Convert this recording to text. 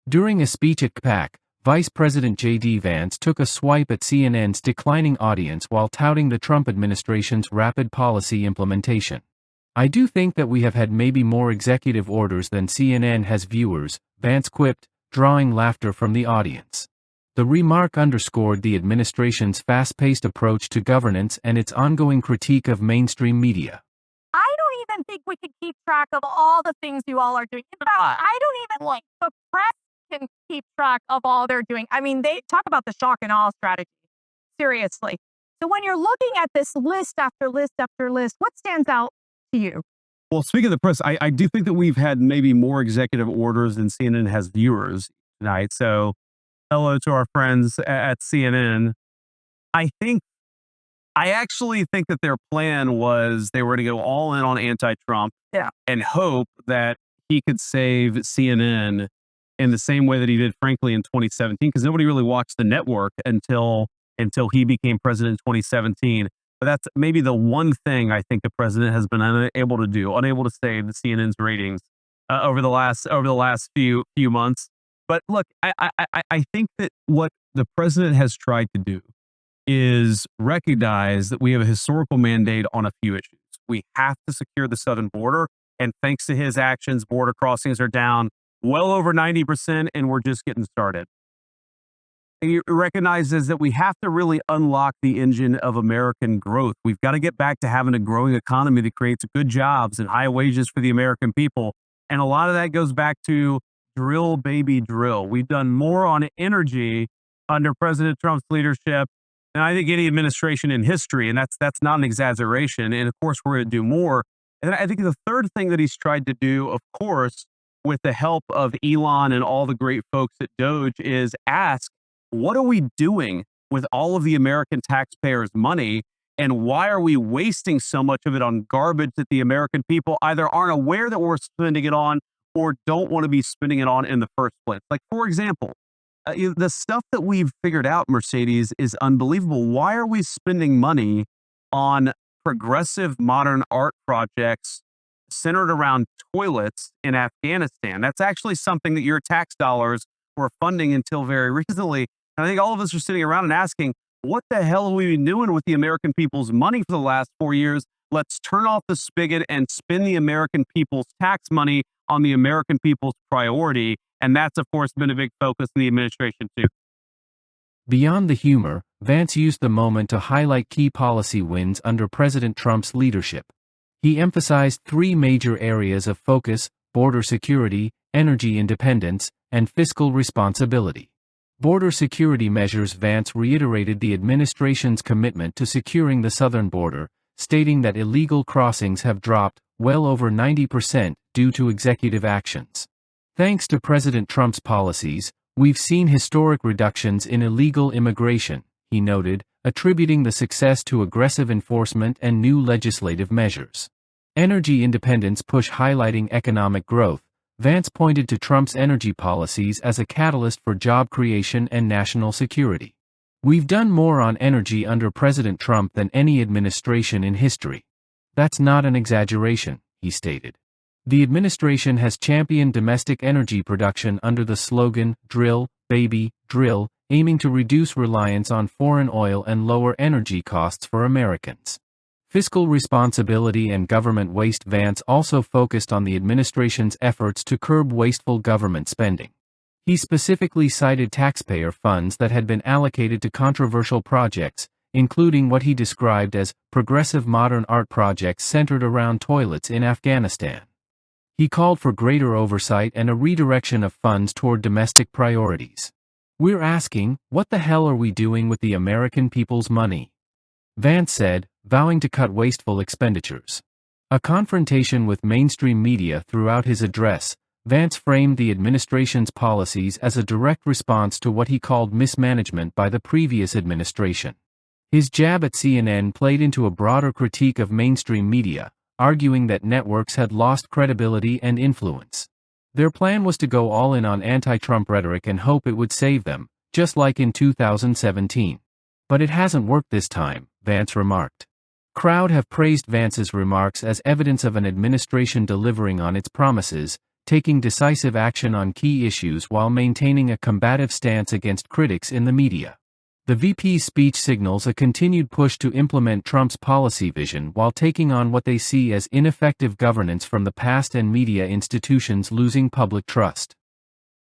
During a speech at CPAC, Vice President Vance took a swipe at CNN's declining audience while touting the Trump administration's rapid policy implementation. "I do think that we have had maybe more executive orders than CNN has viewers," Vance quipped, drawing laughter from the audience. The remark underscored the administration's fast-paced approach to governance and its ongoing critique of mainstream media. I don't even think we can keep track of all the things you all are doing. In fact, I don't even the press can keep track of all they're doing. I mean, they talk about the shock and awe strategy. Seriously. So when you're looking at this list after list after list, what stands out to you? Well, speaking of the press, I do think that we've had maybe more executive orders than CNN has viewers tonight. So hello to our friends at CNN. I actually think that their plan was they were to go all in on anti-Trump and hope that he could save CNN in the same way that he did, frankly, in 2017, because nobody really watched the network until he became president in 2017. But that's maybe the one thing I think the president has been unable to save the CNN's ratings over the last few months. But look, I think that what the president has tried to do is recognize that we have a historical mandate on a few issues. We have to secure the southern border, and thanks to his actions, border crossings are down well over 90%, and we're just getting started. He recognizes that we have to really unlock the engine of American growth. We've got to get back to having a growing economy that creates good jobs and high wages for the American people. And a lot of that goes back to drill, baby, drill. We've done more on energy under President Trump's leadership than I think any administration in history, and that's not an exaggeration. And of course, we're going to do more. And I think the third thing that he's tried to do, of course, with the help of Elon and all the great folks at Doge, is ask, what are we doing with all of the American taxpayers' money, and why are we wasting so much of it on garbage that the American people either aren't aware that we're spending it on or don't want to be spending it on in the first place? Like, for example, the stuff that we've figured out, Mercedes, is unbelievable. Why are we spending money on progressive modern art projects centered around toilets in Afghanistan? That's actually something that your tax dollars were funding until very recently. And I think all of us are sitting around and asking, what the hell have we been doing with the American people's money for the last 4 years? Let's turn off the spigot and spend the American people's tax money on the American people's priority. And that's, of course, been a big focus in the administration, too. Beyond the humor, Vance used the moment to highlight key policy wins under President Trump's leadership. He emphasized three major areas of focus: border security, energy independence, and fiscal responsibility. Border security measures. Vance reiterated the administration's commitment to securing the southern border, stating that illegal crossings have dropped well over 90% due to executive actions. "Thanks to President Trump's policies, we've seen historic reductions in illegal immigration," he noted, attributing the success to aggressive enforcement and new legislative measures. Energy independence push. Highlighting economic growth, Vance pointed to Trump's energy policies as a catalyst for job creation and national security. "We've done more on energy under President Trump than any administration in history. That's not an exaggeration," he stated. The administration has championed domestic energy production under the slogan, "Drill, baby, drill," aiming to reduce reliance on foreign oil and lower energy costs for Americans. Fiscal responsibility and government waste. Vance also focused on the administration's efforts to curb wasteful government spending. He specifically cited taxpayer funds that had been allocated to controversial projects, including what he described as progressive modern art projects centered around toilets in Afghanistan. He called for greater oversight and a redirection of funds toward domestic priorities. "We're asking, what the hell are we doing with the American people's money?" Vance said, vowing to cut wasteful expenditures. A confrontation with mainstream media. Throughout his address, Vance framed the administration's policies as a direct response to what he called mismanagement by the previous administration. His jab at CNN played into a broader critique of mainstream media, arguing that networks had lost credibility and influence. Their plan was to go all in on anti-Trump rhetoric and hope it would save them, just like in 2017. "But it hasn't worked this time," Vance remarked. Crowd have praised Vance's remarks as evidence of an administration delivering on its promises, taking decisive action on key issues while maintaining a combative stance against critics in the media. The VP's speech signals a continued push to implement Trump's policy vision while taking on what they see as ineffective governance from the past and media institutions losing public trust.